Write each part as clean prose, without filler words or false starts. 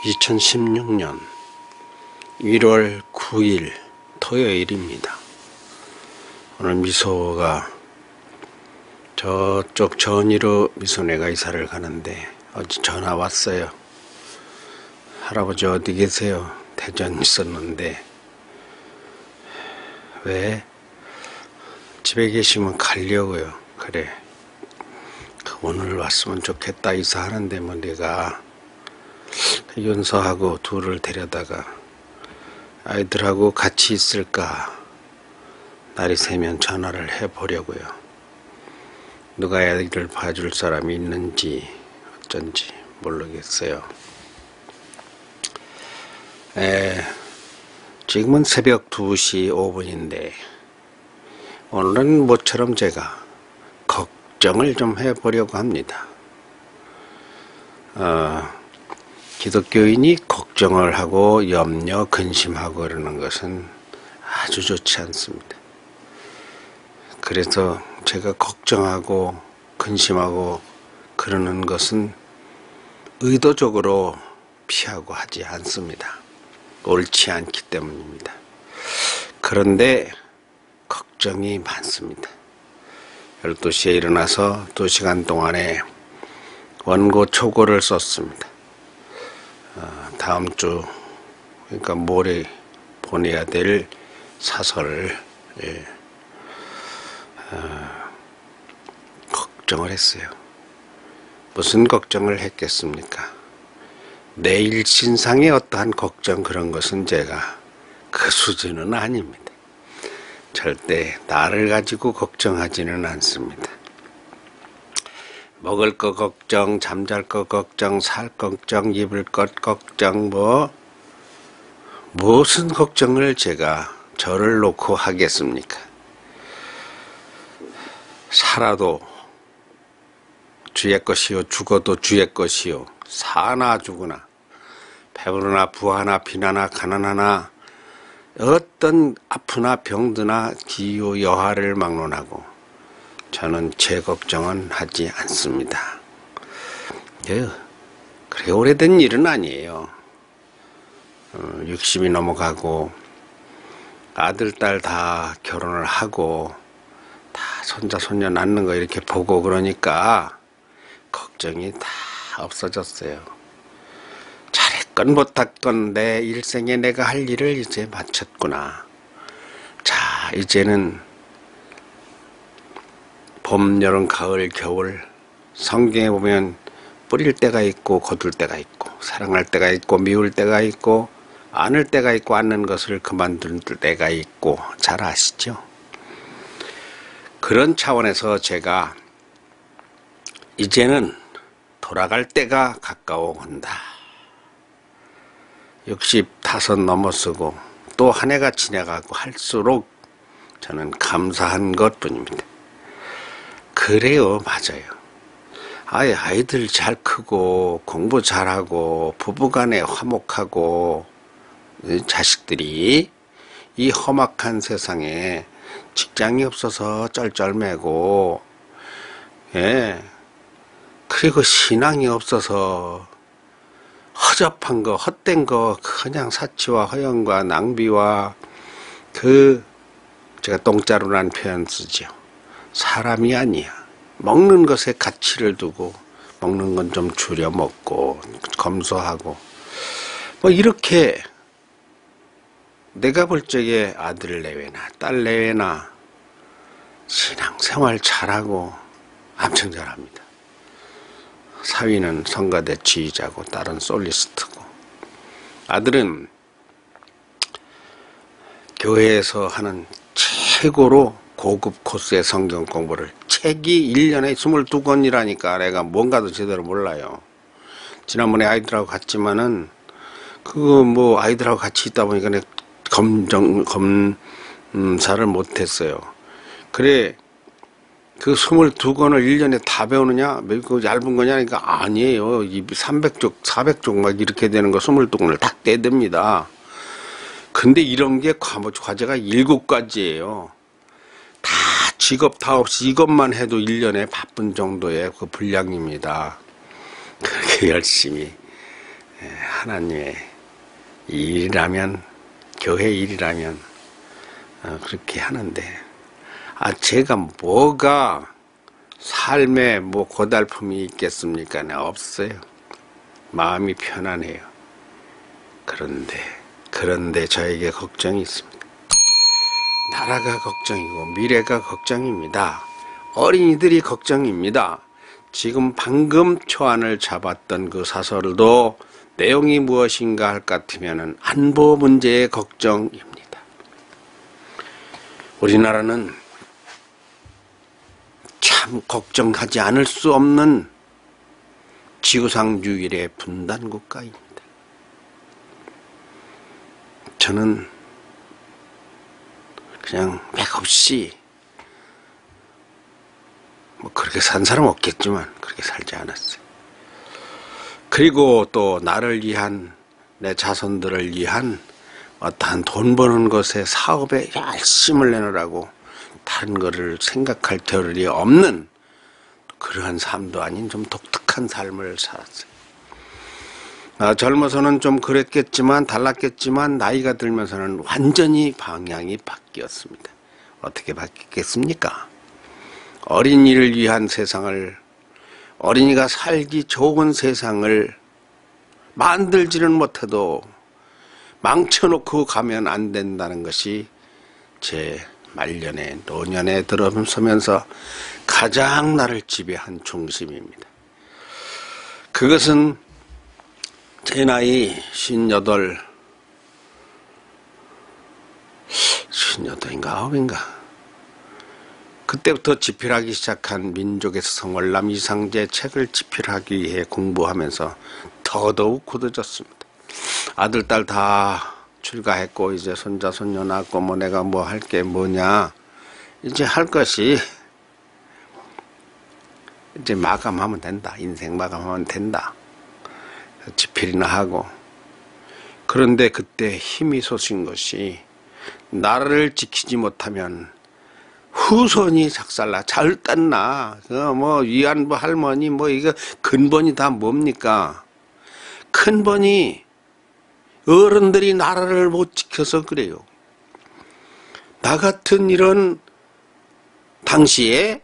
2016년 1월 9일 토요일입니다. 오늘 미소가 저쪽 전이로 미소네가 이사를 가는데 어제 전화 왔어요. 할아버지 어디 계세요? 대전 있었는데 왜? 집에 계시면 가려고요. 그래, 오늘 왔으면 좋겠다. 이사하는데 뭐 내가 윤서하고 둘을 데려다가 아이들하고 같이 있을까 날이 새면 전화를 해보려고요. 누가 아이를 봐줄 사람이 있는지 어쩐지 모르겠어요. 지금은 새벽 2시 5분인데 오늘은 모처럼 제가 걱정을 좀 해보려고 합니다. 기독교인이 걱정을 하고 염려, 근심하고 그러는 것은 아주 좋지 않습니다. 그래서 제가 걱정하고 근심하고 그러는 것은 의도적으로 피하고 하지 않습니다. 옳지 않기 때문입니다. 그런데 걱정이 많습니다. 12시에 일어나서 2시간 동안에 원고 초고를 썼습니다. 다음 주, 그러니까 모레 보내야 될 사설을 걱정을 했어요. 무슨 걱정을 했겠습니까? 내일 신상의 어떠한 걱정, 그런 것은 제가 그 수준은 아닙니다. 절대 나를 가지고 걱정하지는 않습니다. 먹을 거 걱정, 잠잘 거 걱정, 살 걱정, 입을 것 걱정, 무슨 걱정을 제가 저를 놓고 하겠습니까? 살아도 주의 것이요, 죽어도 주의 것이요. 사나 죽으나, 배부르나 부하나 비나나 가난하나 어떤 아프나 병드나 기유 여하를 막론하고 저는 제 걱정은 하지 않습니다. 그래 오래된 일은 아니에요. 60이 넘어가고 아들, 딸 다 결혼을 하고 다 손자, 손녀 낳는 거 이렇게 보고 그러니까 걱정이 다 없어졌어요. 잘했건 못했건 내 일생에 내가 할 일을 이제 마쳤구나. 자, 이제는 봄, 여름, 가을, 겨울 성경에 보면 뿌릴 때가 있고 거둘 때가 있고 사랑할 때가 있고 미울 때가 있고 안을 때가 있고 않는 것을 그만둘 때가 있고 잘 아시죠? 그런 차원에서 제가 이제는 돌아갈 때가 가까워 온다. 65 넘어서고 또 한 해가 지나가고 할수록 저는 감사한 것뿐입니다. 그래요, 맞아요. 아이들 잘 크고 공부 잘하고 부부간에 화목하고 자식들이 이 험악한 세상에 직장이 없어서 쩔쩔매고 그리고 신앙이 없어서 허접한 거, 헛된 거, 그냥 사치와 허영과 낭비와 제가 똥자루라는 표현 쓰죠. 사람이 아니야. 먹는 것에 가치를 두고 먹는 건 좀 줄여 먹고 검소하고 이렇게 내가 볼 적에 아들 내외나 딸 내외나 신앙생활 잘하고 엄청 잘합니다. 사위는 성가대 지휘자고 딸은 솔리스트고 아들은 교회에서 하는 최고로 고급 코스의 성경 공부를 책이 1년에 22권이라니까 내가 뭔가도 제대로 몰라요. 지난번에 아이들하고 갔지만은 그거 아이들하고 같이 있다 보니까 내가 검사를 못했어요. 그래 그 22권을 1년에 다 배우느냐? 그 얇은 거냐? 그러니까 아니에요. 300쪽, 400쪽 막 이렇게 되는 거 22권을 다 떼듭니다. 근데 이런 게 과제가 7가지예요. 다 직업 다 없이 이것만 해도 1년에 바쁜 정도의 그 분량입니다. 그렇게 열심히 하나님의 일이라면, 교회 일이라면 그렇게 하는데, 제가 뭐가 삶에 뭐 고달픔이 있겠습니까? 없어요. 마음이 편안해요. 그런데 저에게 걱정이 있습니다. 나라가 걱정이고 미래가 걱정입니다. 어린이들이 걱정입니다. 지금 방금 초안을 잡았던 그 사설도 내용이 무엇인가 할 것 같으면 안보 문제의 걱정입니다. 우리나라는 참 걱정하지 않을 수 없는 지구상 유일의 분단 국가입니다. 저는 그냥 맥없이 뭐 그렇게 산 사람 없겠지만 그렇게 살지 않았어요. 그리고 또 나를 위한, 내 자손들을 위한 어떠한 돈 버는 것에 사업에 열심을 내놓으라고 다른 거를 생각할 겨를이 없는 그러한 삶도 아닌 좀 독특한 삶을 살았어요. 젊어서는 좀 그랬겠지만, 달랐겠지만 나이가 들면서는 완전히 방향이 바뀌었습니다. 어떻게 바뀌겠습니까? 어린이를 위한 세상을, 어린이가 살기 좋은 세상을 만들지는 못해도 망쳐놓고 가면 안 된다는 것이 제 말년에, 노년에 들어서면서 가장 나를 지배한 중심입니다. 그것은 제 나이 58인가 9인가 그때부터 집필하기 시작한 민족에서 성월남 이상재 책을 집필하기 위해 공부하면서 더더욱 굳어졌습니다. 아들, 딸 다 출가했고 이제 손자, 손녀 낳고 뭐 내가 뭐 할 게 뭐냐, 이제 할 것이 이제 마감하면 된다. 인생 마감하면 된다. 집필이나 하고. 그런데 그때 힘이 솟은 것이, 나라를 지키지 못하면 후손이 작살나, 절단나. 뭐 위안부 할머니 뭐 이거 근본이 다 뭡니까? 근본이 어른들이 나라를 못 지켜서 그래요. 나 같은 이런 당시에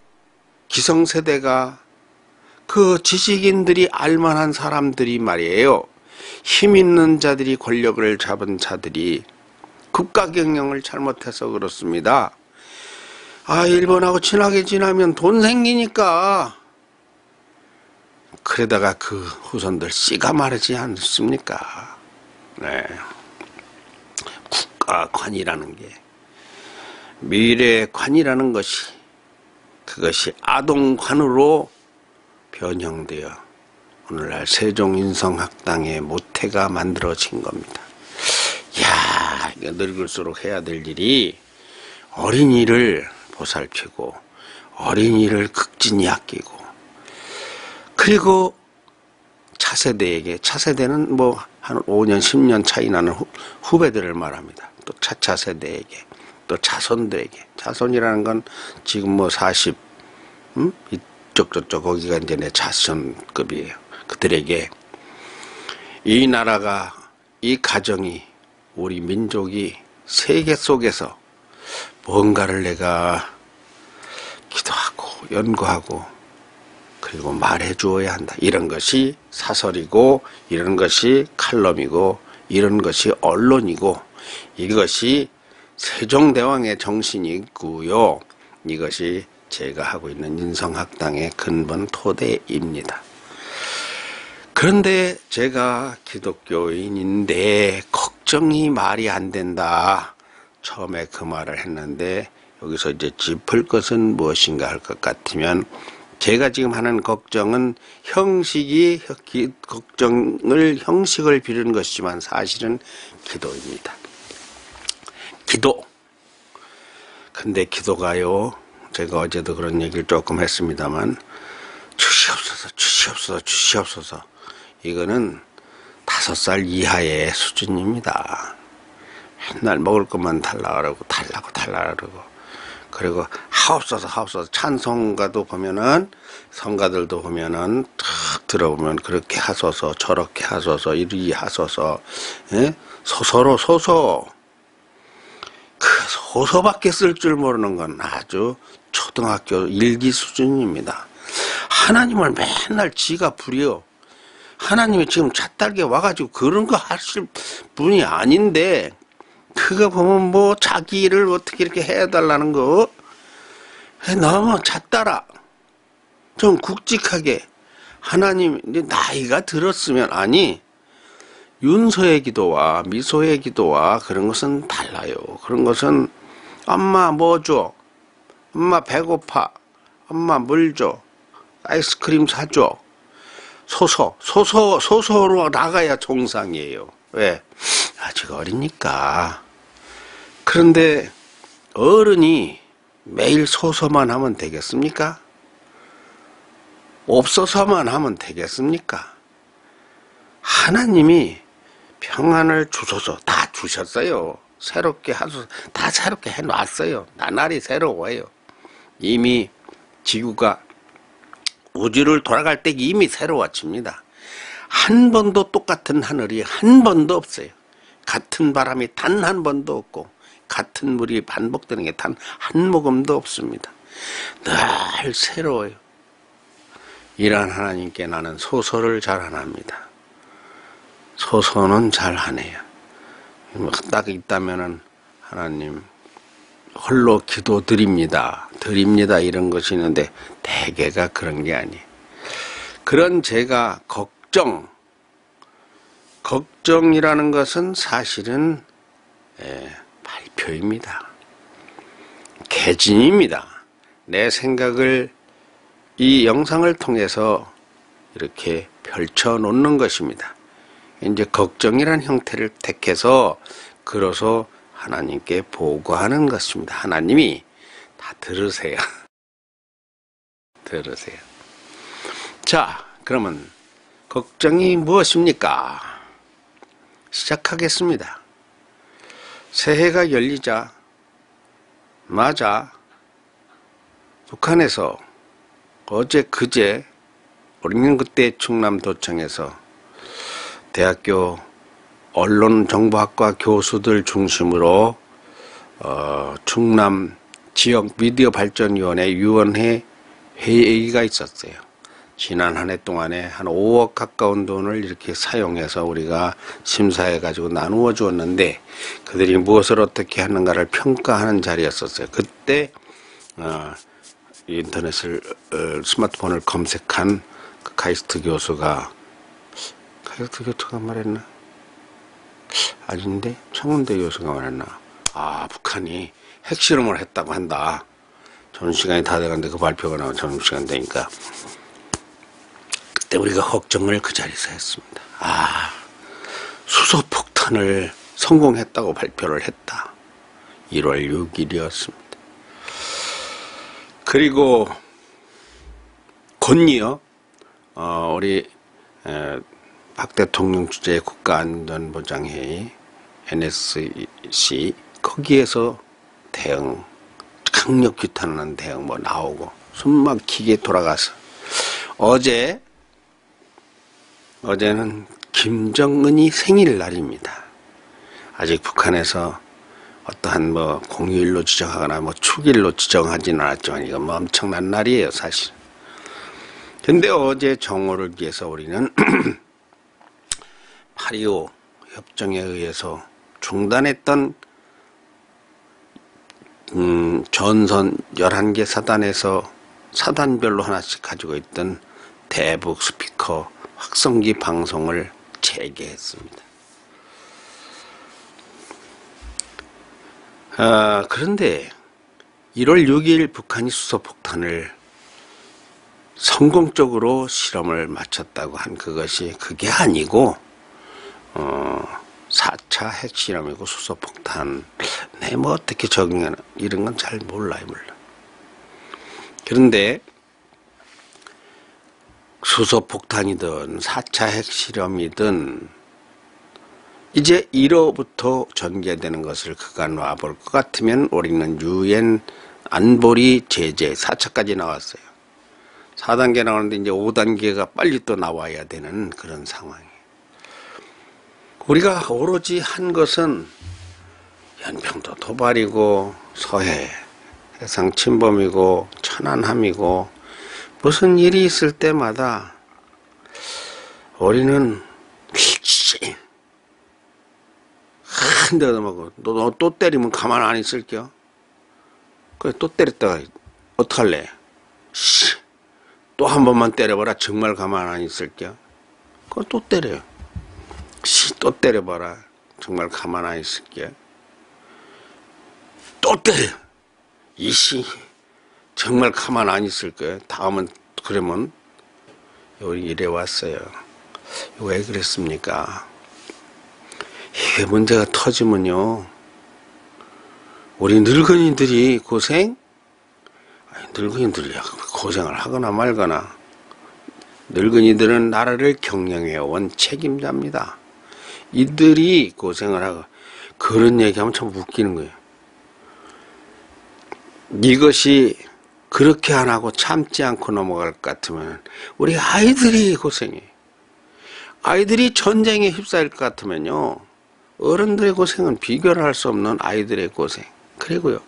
기성세대가, 그 지식인들이 알만한 사람들이 말이에요. 힘 있는 자들이, 권력을 잡은 자들이 국가 경영을 잘못해서 그렇습니다. 일본하고 친하게 지나면 돈 생기니까. 그러다가 그 후손들 씨가 마르지 않습니까? 네. 국가관이라는 게, 미래관이라는 것이, 그것이 아동관으로 변형되어 오늘날 세종인성학당의 모태가 만들어진 겁니다. 이야, 늙을수록 해야 될 일이 어린이를 보살피고, 어린이를 극진히 아끼고, 그리고 차세대에게, 차세대는 뭐 한 5년 10년 차이 나는 후배들을 말합니다. 또 차차 세대에게, 또 자손들에게. 자손이라는 건 지금 뭐 40, 이쪽 저쪽 거기가 이제 내 자손급이에요. 그들에게 이 나라가, 이 가정이, 우리 민족이 세계 속에서 뭔가를 내가 기도하고 연구하고 그리고 말해 주어야 한다. 이런 것이 사설이고, 이런 것이 칼럼이고, 이런 것이 언론이고, 이것이 세종대왕의 정신이고요. 이것이 제가 하고 있는 인성학당의 근본 토대입니다. 그런데 제가 기독교인인데 걱정이 말이 안 된다. 처음에 그 말을 했는데, 여기서 이제 짚을 것은 무엇인가 할 것 같으면, 제가 지금 하는 걱정은 형식을 비르는 것이지만 사실은 기도입니다. 기도. 근데 기도가요, 제가 어제도 그런 얘기를 조금 했습니다만, 주시옵소서. 이거는 5살 이하의 수준입니다. 맨날 먹을 것만 달라 그러고, 달라고. 그리고 하옵소서 찬송가도 보면은 성가들도 보면은 탁 들어보면 그렇게 하소서 저렇게 하소서 이리 하소서 예? 소서로 소서 그 소서밖에 쓸 줄 모르는 건 아주 초등학교 1기 수준입니다. 하나님을 맨날 지가 부려 하나님이 지금 잣달게 와가지고 그런 거 하실 분이 아닌데 그거 보면 뭐 자기를 어떻게 이렇게 해달라는 거 너무 잣달아 좀 굵직하게 하나님 나이가 들었으면 아니 윤서의 기도와 미소의 기도와 그런 것은 달라요. 그런 것은 엄마 뭐 줘? 엄마 배고파. 엄마 물 줘. 아이스크림 사줘. 소서로 나가야 정상이에요. 왜? 아직 어리니까. 그런데 어른이 매일 소서만 하면 되겠습니까? 없어서만 하면 되겠습니까? 하나님이 평안을 주소서 다 주셨어요. 새롭게 하소서 다 새롭게 해놨어요. 나날이 새로워요. 이미 지구가 우주를 돌아갈 때 이미 새로워집니다. 한 번도 똑같은 하늘이 한 번도 없어요. 같은 바람이 단 한 번도 없고 같은 물이 반복되는 게 단 한 모금도 없습니다. 늘 새로워요. 이런 하나님께 나는 소서를 잘 안 합니다. 소서는 잘 하네요. 딱 있다면은 하나님 홀로 기도 드립니다 이런 것이 있는데 대개가 그런 게 아니에요. 그런 제가 걱정이라는 것은 사실은 발표입니다. 개진입니다. 내 생각을 이 영상을 통해서 이렇게 펼쳐 놓는 것입니다. 이제 걱정이라는 형태를 택해서 그래서 하나님께 보고하는 것입니다. 하나님이 다 들으세요. 들으세요. 자, 그러면 걱정이 무엇입니까? 시작하겠습니다. 새해가 열리자마자 북한에서 어제 그제 우리는 그때 충남도청에서 대학교 언론정보학과 교수들 중심으로 충남 지역 미디어발전위원회 위원회 회의가 있었어요. 지난 한 해 동안에 한 5억 가까운 돈을 이렇게 사용해서 우리가 심사해 가지고 나누어 주었는데 그들이 무엇을 어떻게 하는가를 평가하는 자리였었어요. 그때 인터넷을 스마트폰을 검색한 그 카이스트 교수가 말했나? 아닌데 청운대 교수가 말했나? 북한이 핵실험을 했다고 한다. 점심시간이 다 돼가는데 그 발표가 나와 점심시간 되니까 그때 우리가 걱정을 그 자리에서 했습니다. 수소폭탄을 성공했다고 발표를 했다. 1월 6일이었습니다. 그리고 곧이어 우리 박 대통령 주재의 국가안전보장회의 NSC 거기에서 대응 강력 규탄하는 대응 뭐 나오고 숨막히게 돌아가서 어제는 김정은이 생일날입니다. 아직 북한에서 어떠한 뭐 공휴일로 지정하거나 뭐 축일로 지정하지는 않았지만 이건 뭐 엄청난 날이에요, 사실. 근데 어제 정오를 위해서 우리는 8.25 협정에 의해서 중단했던 전선 11개 사단에서 사단별로 하나씩 가지고 있던 대북 스피커 확성기 방송을 재개했습니다. 그런데 1월 6일 북한이 수소폭탄을 성공적으로 실험을 마쳤다고 한 그게 아니고 4차 핵실험이고 수소폭탄 뭐 어떻게 적용하나 이런 건 잘 몰라요. 그런데 수소폭탄이든 4차 핵실험이든 이제 1호부터 전개되는 것을 그간 와볼 것 같으면 우리는 유엔 안보리, 제재, 4차까지 나왔어요. 4단계 나오는데 이제 5단계가 빨리 또 나와야 되는 그런 상황이에요. 우리가 오로지 한 것은 연평도 도발이고 서해 해상 침범이고 천안함이고 무슨 일이 있을 때마다 우리는 일치 한 대도 먹고 너 또 때리면 가만 안 있을게요. 그래 또 때렸다가 어떡할래? 또 한 번만 때려봐라. 정말 가만 안 있을게요. 그거 또 때려요. 또 때려봐라. 정말 가만 안 있을게요. 또 때려. 정말 가만 안 있을 거예요. 다음은 그러면 여기 이래 왔어요. 왜 그랬습니까? 이게 문제가 터지면요, 우리 늙은이들이 고생? 아니, 늙은이들이 고생을 하거나 말거나, 늙은이들은 나라를 경영해온 책임자입니다. 이들이 고생을 하고, 그런 얘기하면 참 웃기는 거예요. 이것이 그렇게 안 하고 참지 않고 넘어갈 것 같으면 우리 아이들이 고생해. 아이들이 전쟁에 휩싸일 것 같으면요, 어른들의 고생은 비교를 할 수 없는 아이들의 고생. 그리고요,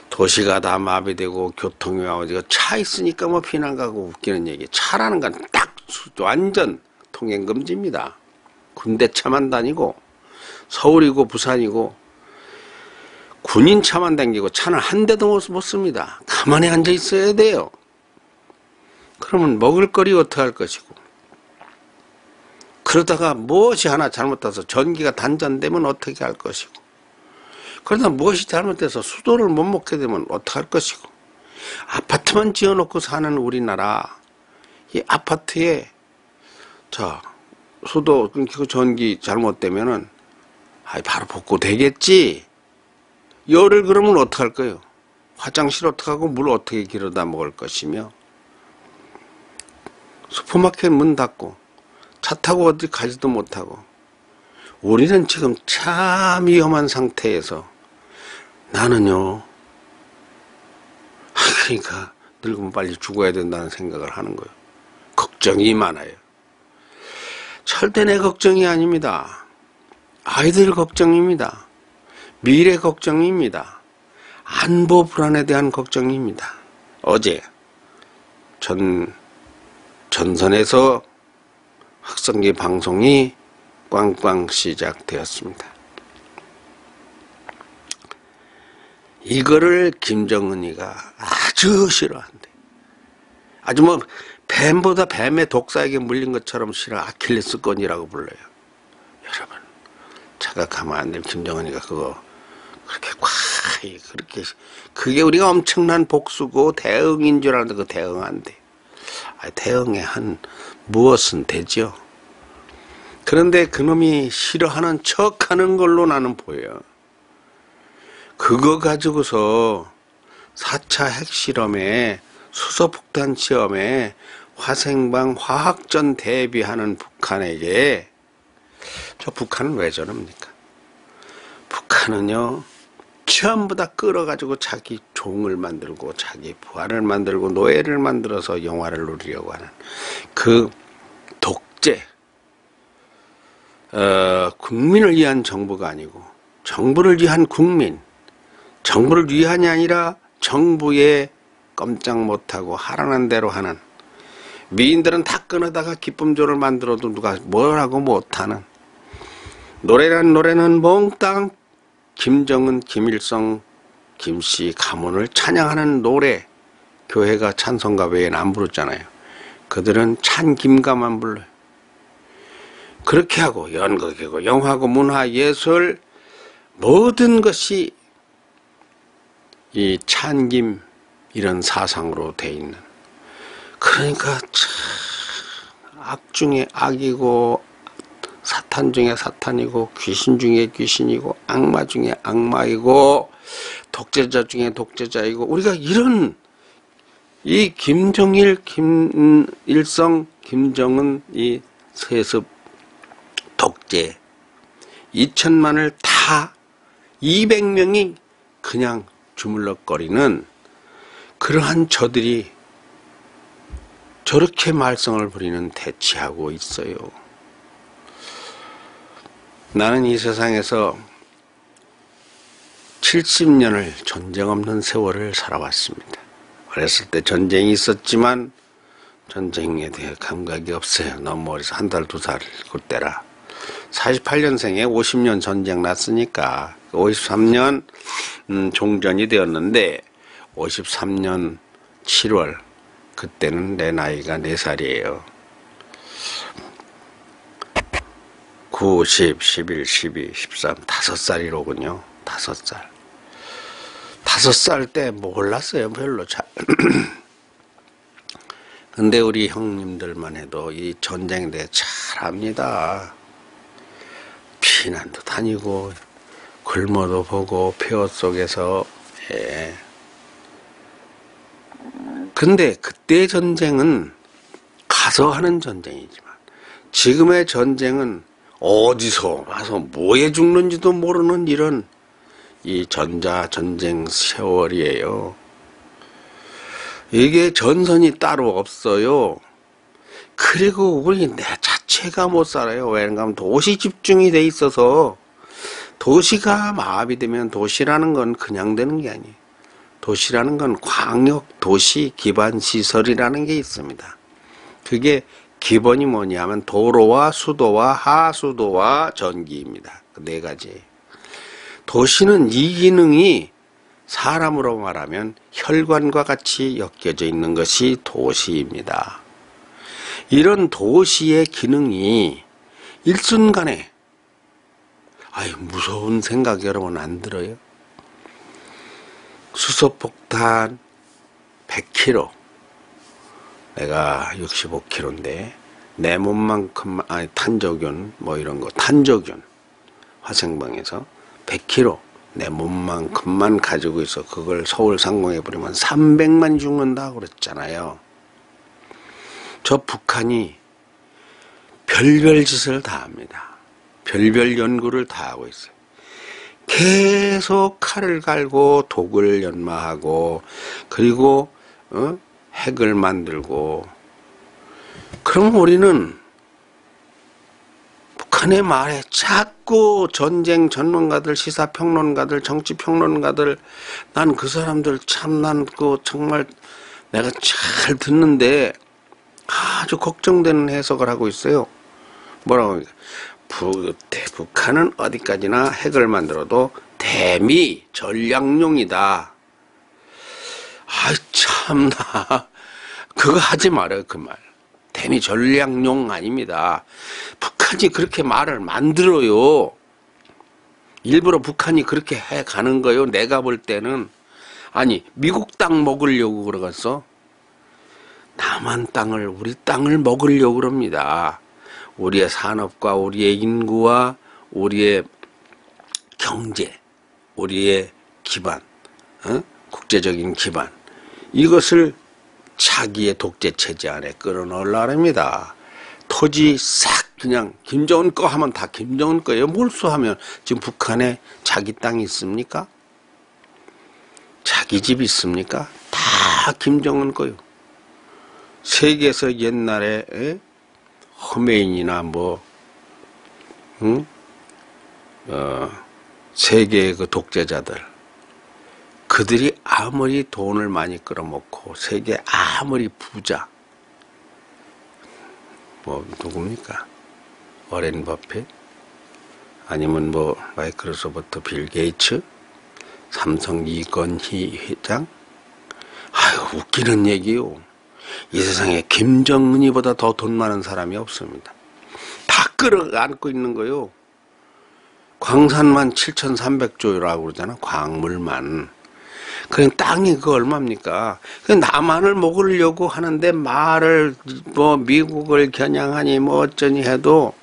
도시가 다 마비되고 교통이 와가지고 차 있으니까 뭐 피난 가고 웃기는 얘기. 차라는 건 딱 완전 통행 금지입니다. 군대 차만 다니고 서울이고 부산이고 군인 차만 다니고 차는 한 대도 못 씁니다. 가만히 앉아 있어야 돼요. 그러면 먹을 거리 어떻게 할 것이고, 그러다가 무엇이 하나 잘못돼서 전기가 단전되면 어떻게 할 것이고, 그러다 무엇이 잘못돼서 수도를 못 먹게 되면 어떻게 할 것이고, 아파트만 지어놓고 사는 우리나라, 이 아파트에 수도 끊기고 전기 잘못되면은 바로 복구되겠지. 열을 그러면 어떡할 거예요? 화장실 어떡하고 물 어떻게 길어다 먹을 것이며, 슈퍼마켓 문 닫고 차 타고 어디 가지도 못하고, 우리는 지금 참 위험한 상태에서 나는요, 그러니까 늙으면 빨리 죽어야 된다는 생각을 하는 거예요. 걱정이 많아요. 절대 내 걱정이 아닙니다. 아이들 걱정입니다. 미래 걱정입니다. 안보 불안에 대한 걱정입니다. 어제 전선에서 확성기 방송이 꽝꽝 시작되었습니다. 이거를 김정은이가 아주 싫어한대. 아주 뭐 뱀보다 뱀의 독사에게 물린 것처럼 싫어. 아킬레스건이라고 불러요. 여러분, 착각하면 안 돼요. 김정은이가 그거 그렇게 꽉 그렇게, 그게 우리가 엄청난 복수고 대응인 줄 알았는데 그 대응 안 돼. 대응에 한 무엇은 되죠. 그런데 그놈이 싫어하는 척하는 걸로 나는 보여요. 그거 가지고서 4차 핵실험에, 수소폭탄 시험에 화생방 화학전 대비하는 북한에게, 저 북한은 왜 저럽니까? 북한은요, 전부 다 끌어가지고 자기 종을 만들고 자기 부하를 만들고 노예를 만들어서 영화를 누리려고 하는 그 독재, 국민을 위한 정부가 아니고 정부를 위한 국민, 정부를 위한이 아니라 정부에 꼼짝 못하고 하라는 대로 하는, 미인들은 다 끊어다가 기쁨조를 만들어도 누가 뭐라고 못하는, 노래란 노래는 몽땅 김정은, 김일성, 김씨 가문을 찬양하는 노래, 교회가 찬송가 외에는 안 부르잖아요. 그들은 찬김가만 불러요. 그렇게 하고 연극이고 영화고 문화, 예술, 모든 것이 이 찬김 이런 사상으로 돼 있는, 그러니까 참 악 중에 악이고 사탄 중에 사탄이고 귀신 중에 귀신이고 악마 중에 악마이고 독재자 중에 독재자이고, 우리가 이런 이 김정일, 김일성, 김정은 이 세습 독재 2천만을 다 200명이 그냥 주물럭거리는 그러한 저들이 저렇게 말썽을 부리는 대치하고 있어요. 나는 이 세상에서 70년을 전쟁 없는 세월을 살아왔습니다. 어렸을 때 전쟁이 있었지만 전쟁에 대해 감각이 없어요. 너무 어려서 한 달, 두 살 그때라. 48년생에 50년 전쟁 났으니까 53년 종전이 되었는데 53년 7월 그때는 내 나이가 4살이에요. 9, 10, 11, 12, 13, 5살이로군요. 5살. 5살 때 몰랐어요. 별로 잘. 근데 우리 형님들만 해도 이 전쟁에 대해 잘 압니다. 피난도 다니고 굶어도 보고 폐허 속에서. 예. 근데 그때 전쟁은 가서 하는 전쟁이지만 지금의 전쟁은 어디서 와서 뭐에 죽는지도 모르는 이런 이 전쟁 세월이에요. 이게 전선이 따로 없어요. 그리고 우리 내 자체가 못 살아요. 왜냐하면 도시 집중이 돼 있어서 도시가 마비되면 도시라는 건 그냥 되는 게 아니에요. 도시라는 건 광역 도시 기반 시설이라는 게 있습니다. 그게 기본이 뭐냐면 도로와 수도와 하수도와 전기입니다. 그 네 가지. 도시는 이 기능이 사람으로 말하면 혈관과 같이 엮여져 있는 것이 도시입니다. 이런 도시의 기능이 일순간에 무서운 생각 여러분 안 들어요? 수소폭탄 100kg, 내가 65kg인데 내 몸만큼 탄저균 이런 거 탄저균 화생방에서 100kg 내 몸만큼만 가지고 있어. 그걸 서울 상공에 버리면 300만 죽는다고 그랬잖아요. 저 북한이 별별 짓을 다 합니다. 별별 연구를 다 하고 있어요. 계속 칼을 갈고 독을 연마하고 그리고 핵을 만들고. 그럼 우리는 북한의 말에 자꾸 전쟁 전문가들, 시사평론가들, 정치평론가들, 난 그 사람들 참 난 정말 내가 잘 듣는데 아주 걱정되는 해석을 하고 있어요. 뭐라고 합니까? 북한은 어디까지나 핵을 만들어도 대미 전략용이다. 참나. 그거 하지 말아요, 그 말. 대미 전략용 아닙니다. 북한이 그렇게 말을 만들어요. 일부러 북한이 그렇게 해 가는 거예요. 내가 볼 때는. 미국 땅 먹으려고 그러겠어? 남한 땅을, 우리 땅을 먹으려고 그럽니다. 우리의 산업과 우리의 인구와 우리의 경제, 우리의 기반, 국제적인 기반, 이것을 자기의 독재 체제 안에 끌어넣으려고 합니다. 토지 싹 그냥 김정은 거 하면 다 김정은 거예요. 몰수하면 지금 북한에 자기 땅이 있습니까? 자기 집 있습니까? 다 김정은 거요. 세계에서 옛날에 허메인이나 세계의 그 독재자들, 그들이 아무리 돈을 많이 끌어모고 세계 아무리 부자, 누굽니까? 워렌 버핏, 아니면 마이크로소프트 빌 게이츠, 삼성 이건희 회장. 웃기는 얘기요. 이 세상에 김정은이보다 더 돈 많은 사람이 없습니다. 다 끌어안고 있는 거요. 광산만 7,300조라고 그러잖아. 광물만. 그냥 땅이 그거 얼마입니까? 남한을 먹으려고 하는데 말을 미국을 겨냥하니 어쩌니 해도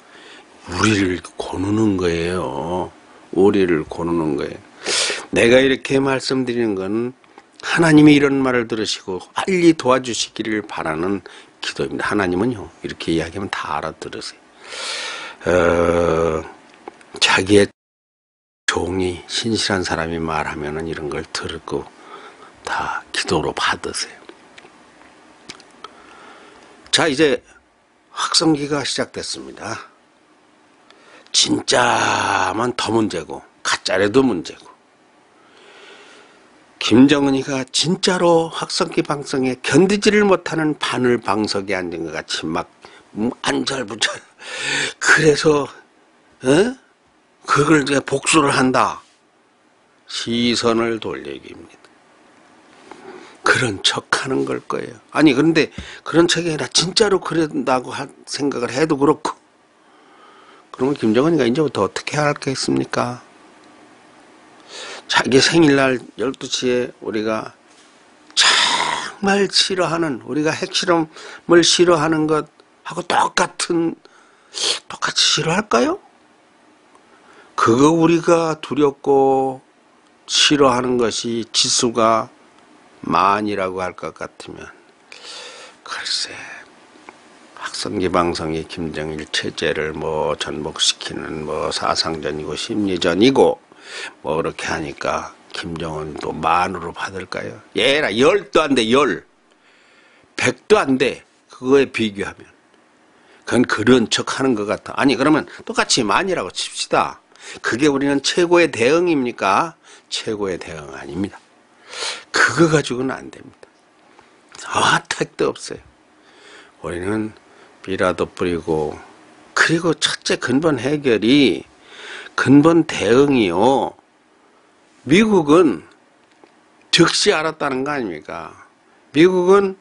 우리를 고누는 거예요. 우리를 고누는 거예요. 내가 이렇게 말씀드리는 건 하나님이 이런 말을 들으시고 빨리 도와주시기를 바라는 기도입니다. 하나님은요, 이렇게 이야기하면 다 알아들으세요. 자기의 종이 신실한 사람이 말하면은 이런 걸 듣고 다 기도로 받으세요. 자, 이제 확성기가 시작됐습니다. 진짜만 더 문제고 가짜래도 문제고, 김정은이가 진짜로 확성기 방송에 견디지를 못하는 바늘 방석에 앉은 것 같이 막 안절부절, 그래서 그걸 이제 복수를 한다, 시선을 돌리기입니다. 그런 척하는 걸 거예요. 아니 그런데 그런 척이 아니라 진짜로 그런다고 생각을 해도 그렇고, 그러면 김정은이가 이제부터 어떻게 할겠습니까? 자기 생일날 12시에 우리가 정말 싫어하는, 우리가 핵실험을 싫어하는 것하고 똑같이 싫어할까요? 그거 우리가 두렵고 싫어하는 것이 지수가 만이라고 할 것 같으면, 글쎄, 확성기 방송이 김정일 체제를 뭐 전복시키는 뭐 사상전이고 심리전이고 뭐 그렇게 하니까 김정은도 만으로 받을까요? 얘라 10도 안 돼, 100도 안 돼. 그거에 비교하면 그건 그런 척 하는 것 같아. 아니 그러면 똑같이 만이라고 칩시다. 그게 우리는 최고의 대응입니까? 최고의 대응 아닙니다. 그거 가지고는 안 됩니다. 택도 없어요. 우리는 비라도 뿌리고, 그리고 첫째 근본 해결이, 근본 대응이요, 미국은 즉시 알았다는 거 아닙니까? 미국은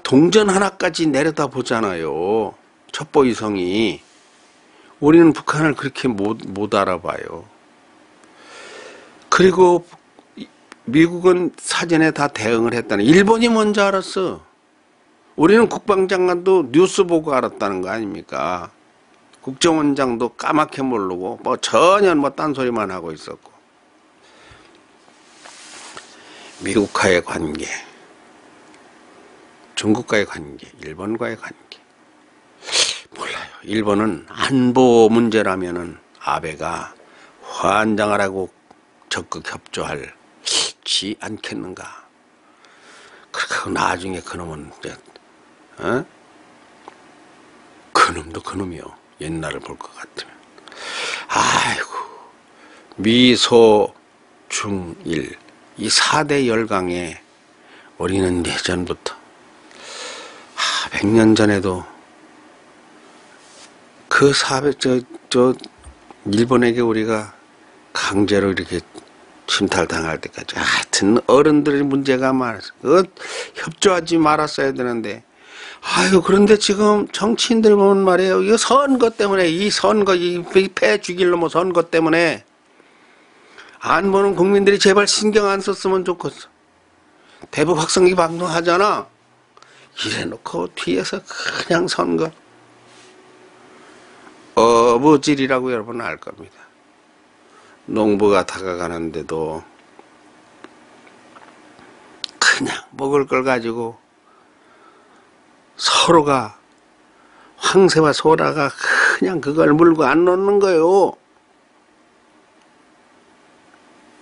동전 하나까지 내려다 보잖아요, 첩보위성이. 우리는 북한을 그렇게 못 알아봐요. 그리고 미국은 사전에 다 대응을 했다는, 일본이 먼저 알았어. 우리는 국방장관도 뉴스 보고 알았다는 거 아닙니까? 국정원장도 까맣게 모르고 뭐 전혀 뭐 딴소리만 하고 있었고. 미국과의 관계, 중국과의 관계, 일본과의 관계, 몰라요. 일본은 안보 문제라면은 아베가 환장하라고 적극 협조하지 않겠는가. 그렇게 나중에 그놈은 이제 그놈도 그놈이요. 옛날을 볼 것 같으면. 아이고, 미소 중일 이 4대 열강에 우리는 예전부터 100년 전에도 그 일본에게 우리가 강제로 이렇게 침탈당할 때까지 하여튼 어른들의 문제가 많아서 협조하지 말았어야 되는데, 그런데 지금 정치인들 보면 말이에요, 이거 선거 때문에, 이 선거, 이 패 죽일 놈의 선거 때문에 안 보는 국민들이 제발 신경 안 썼으면 좋겠어. 대북 확성기 방송하잖아. 이래놓고 뒤에서 그냥 선거 어부질이라고 여러분 알 겁니다. 농부가 다가가는데도 그냥 먹을 걸 가지고 서로가, 황새와 소라가 그냥 그걸 물고 안 놓는 거예요.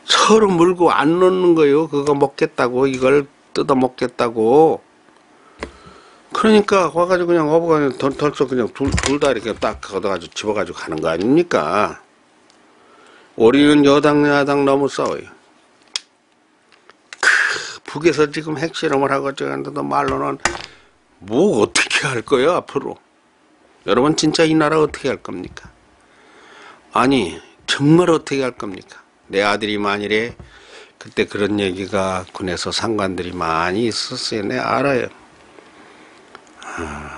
서로 물고 안 놓는 거예요. 그거 먹겠다고, 이걸 뜯어 먹겠다고. 그러니까 와가지고 그냥 어부가 덜썩 그냥 둘 다 이렇게 딱 걷어가지고 집어가지고 가는 거 아닙니까? 우리는 여당 야당 너무 싸워요. 북에서 지금 핵실험을 하고 저런데도 말로는 뭐 어떻게 할 거예요 앞으로? 여러분 진짜 이 나라 어떻게 할 겁니까? 아니 정말 어떻게 할 겁니까? 내 아들이 만일에 그때 그런 얘기가 군에서 상관들이 많이 있었어요. 내가 알아요.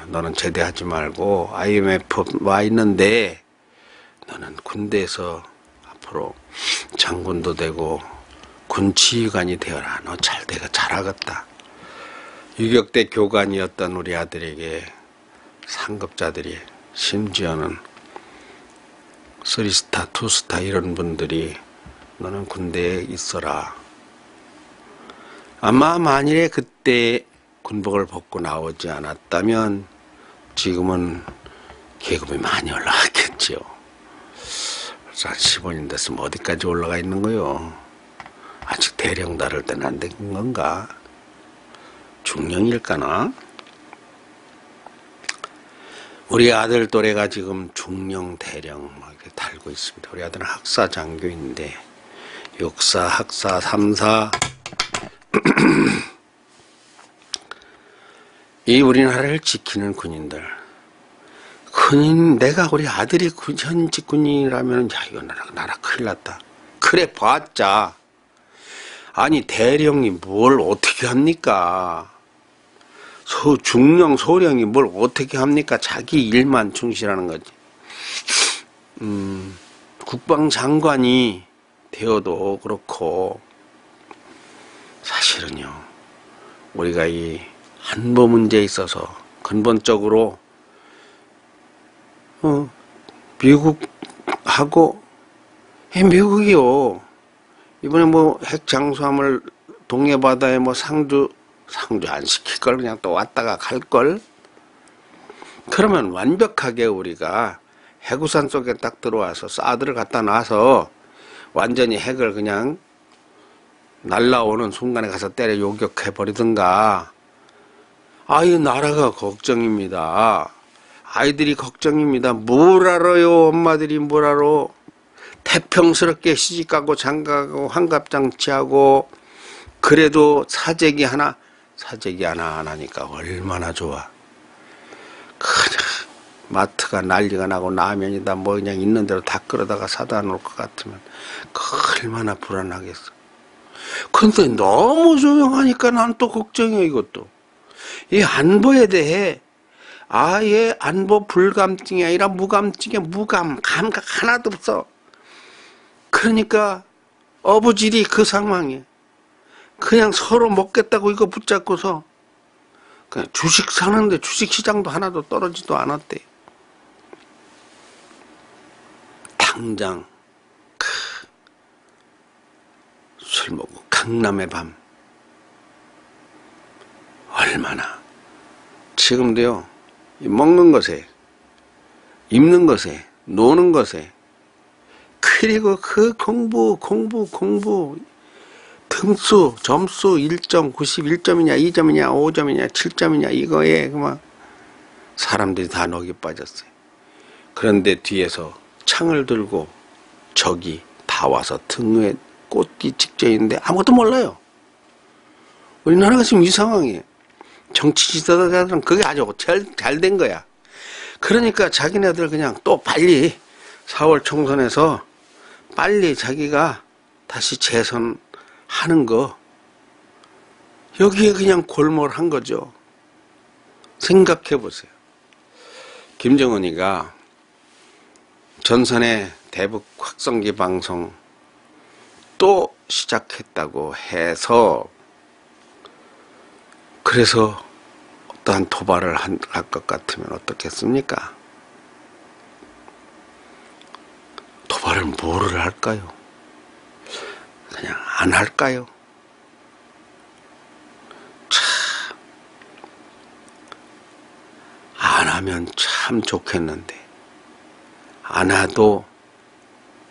너는 제대하지 말고 IMF 와 있는데 너는 군대에서 앞으로 장군도 되고 군 지휘관이 되어라. 너 잘하겠다. 유격대 교관이었던 우리 아들에게 상급자들이, 심지어는 3스타, 2스타 이런 분들이 너는 군대에 있어라. 아마 만일에 그때 군복을 벗고 나오지 않았다면 지금은 계급이 많이 올라갔겠죠. 벌써 한 15년 됐으면 어디까지 올라가 있는 거요? 아직 대령 다룰 때는 안 된 건가? 중령일까나? 우리 아들 또래가 지금 중령, 대령 막 이렇게 달고 있습니다. 우리 아들은 학사 장교인데 육사, 학사, 삼사 이 우리나라를 지키는 군인들. 군인, 내가 우리 아들이 현직 군인이라면 야 이거 나라 큰일 났다. 그래 봤자 아니 대령이 뭘 어떻게 합니까? 중령, 소령이 뭘 어떻게 합니까? 자기 일만 충실하는 거지. 국방장관이 되어도 그렇고 사실은요 우리가 이 안보 문제에 있어서 근본적으로 미국하고 미국이요 이번에 뭐 핵 잠수함을 동해바다에 뭐 상주 안 시킬 걸 그냥 또 왔다가 갈 걸. 그러면 완벽하게 우리가 해구산 속에 딱 들어와서 사드를 갖다 놔서 완전히 핵을 그냥 날라오는 순간에 가서 때려 요격해 버리든가. 아이 나라가 걱정입니다. 아이들이 걱정입니다. 뭘 알아요? 엄마들이 뭘 알아? 태평스럽게 시집가고 장가가고 환갑잔치하고 그래도 사재기 하나 안 하니까 얼마나 좋아. 그냥 마트가 난리가 나고 라면이다 뭐 그냥 있는 대로 다 끌어다가 사다 놓을 것 같으면 얼마나 불안하겠어. 근데 너무 조용하니까 난 또 걱정이야. 이것도 이 안보에 대해 아예 안보 불감증이 아니라 무감증이야. 감각 하나도 없어. 그러니까 어부질이 그 상황이야. 그냥 서로 먹겠다고 이거 붙잡고서 그냥 주식 사는데 주식시장도 하나도 떨어지도 않았대. 당장 술 먹고 강남의 밤 얼마나 지금도요 먹는 것에 입는 것에 노는 것에 그리고 그 공부 등수 점수 1점 91점이냐 2점이냐 5점이냐 7점이냐 이거에 그만 사람들이 다 녹이 빠졌어요. 그런데 뒤에서 창을 들고 적이 다 와서 등 위에 꽂기 직전인데 아무것도 몰라요. 우리나라가 지금 이 상황이에요. 정치 지도자들은 그게 아주 잘 된 거야. 그러니까 자기네들 그냥 또 빨리 4월 총선에서 빨리 자기가 다시 재선하는 거 여기에 그냥 골몰한 거죠. 생각해 보세요. 김정은이가 전선의 대북 확성기 방송 또 시작했다고 해서 그래서 어떠한 도발을 할 것 같으면 어떻겠습니까? 도발을 뭐를 할까요? 그냥 안 할까요? 참, 안 하면 참 좋겠는데 안 해도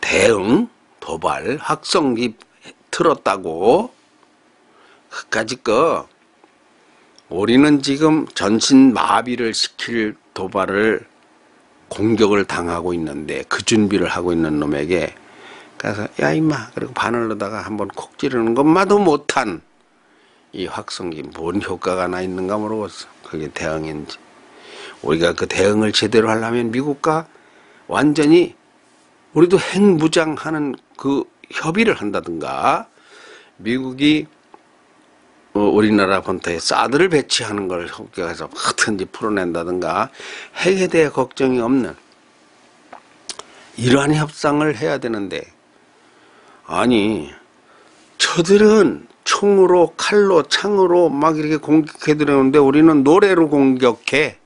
대응, 도발, 확성기 틀었다고 그까짓 거 우리는 지금 전신 마비를 시킬 도발을 공격을 당하고 있는데 그 준비를 하고 있는 놈에게 가서 야 임마 그리고 바늘로다가 한번 콕 찌르는 것마도 못한 이 확성기 뭔 효과가 나 있는가 모르겠어. 그게 대응인지. 우리가 그 대응을 제대로 하려면 미국과 완전히 우리도 핵무장하는 그 협의를 한다든가 미국이 우리나라 본토에 사드를 배치하는 걸 협력해서 어떻게든지 풀어낸다든가 핵에 대해 걱정이 없는 이러한 협상을 해야 되는데 아니 저들은 총으로 칼로 창으로 막 이렇게 공격해 들어오는데 우리는 노래로 공격해.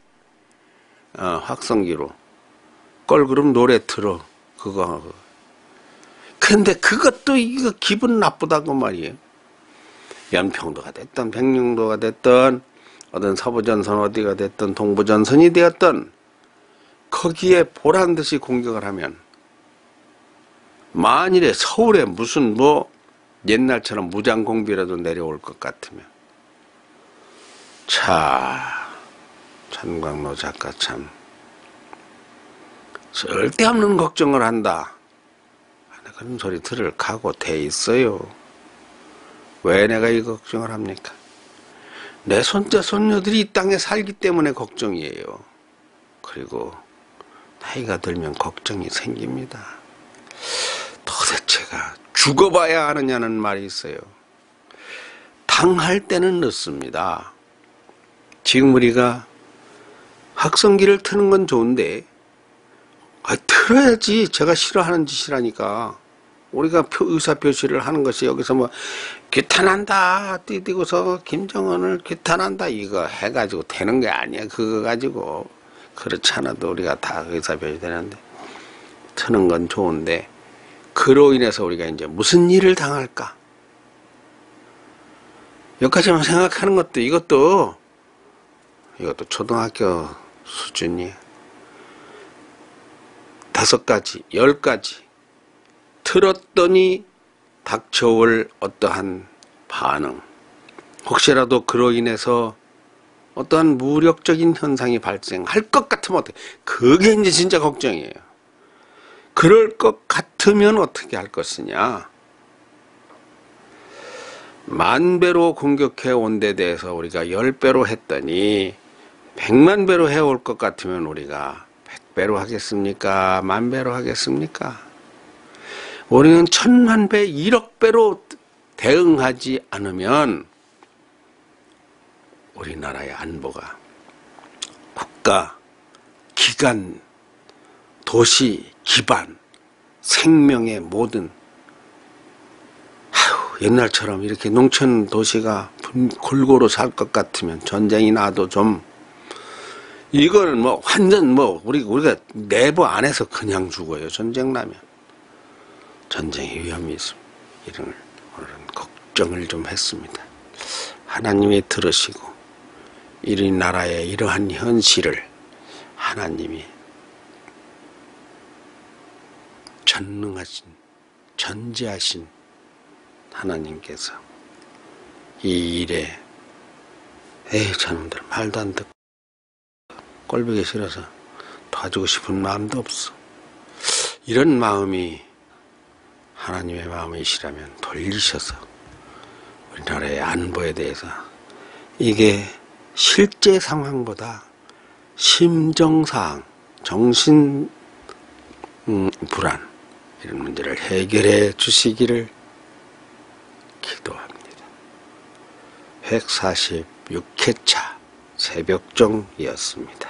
확성기로 껄그룹 노래 틀어 그거. 근데 그것도 이거 기분 나쁘다고 말이에요. 연평도가 됐든 백령도가 됐든 어떤 서부전선 어디가 됐든 동부전선이 되었든 거기에 보란듯이 공격을 하면 만일에 서울에 무슨 뭐 옛날처럼 무장공비라도 내려올 것 같으면 자, 천광로 작가 참 쓸데없는 걱정을 한다. 그런 소리 들을 각오 돼 있어요. 왜 내가 이 걱정을 합니까? 내 손자 손녀들이 이 땅에 살기 때문에 걱정이에요. 그리고 나이가 들면 걱정이 생깁니다. 도대체가 죽어봐야 하느냐는 말이 있어요. 당할 때는 늦습니다. 지금 우리가 확성기를 트는 건 좋은데 틀어야지. 제가 싫어하는 짓이라니까. 우리가 의사표시를 하는 것이 여기서 뭐 규탄한다 뛰디고서 김정은을 규탄한다 이거 해가지고 되는 게 아니야. 그거 가지고 그렇지 않아도 우리가 다 의사표시 되는데 트는 건 좋은데 그로 인해서 우리가 이제 무슨 일을 당할까? 여기까지만 생각하는 것도 이것도 초등학교 수준이야. 5가지, 10가지 틀었더니 닥쳐올 어떠한 반응, 혹시라도 그로 인해서 어떠한 무력적인 현상이 발생할 것 같으면 어떻게, 그게 이제 진짜 걱정이에요. 그럴 것 같으면 어떻게 할 것이냐. 10,000배로 공격해 온 데 대해서 우리가 10배로 했더니 100,000배로 해올 것 같으면 우리가 100배로 하겠습니까? 10,000배로 하겠습니까? 우리는 1,000,000배, 1억배로 대응하지 않으면 우리나라의 안보가 국가, 기관, 도시, 기반, 생명의 모든 옛날처럼 이렇게 농촌 도시가 골고루 살 것 같으면 전쟁이 나도 좀 이거는 뭐 완전 뭐 우리가 내부 안에서 그냥 죽어요. 전쟁 나면 전쟁의 위험이 있습니다. 이런 오늘은 걱정을 좀 했습니다. 하나님이 들으시고 이 나라의 이러한 현실을 하나님이 전능하신 전지하신 하나님께서 이 일에 저놈들 말도 안 듣고 꼴보기 싫어서 도와주고 싶은 마음도 없어. 이런 마음이 하나님의 마음이시라면 돌리셔서 우리나라의 안보에 대해서 이게 실제 상황보다 심정사항, 정신 불안 이런 문제를 해결해 주시기를 기도합니다. 146회차 새벽종이었습니다.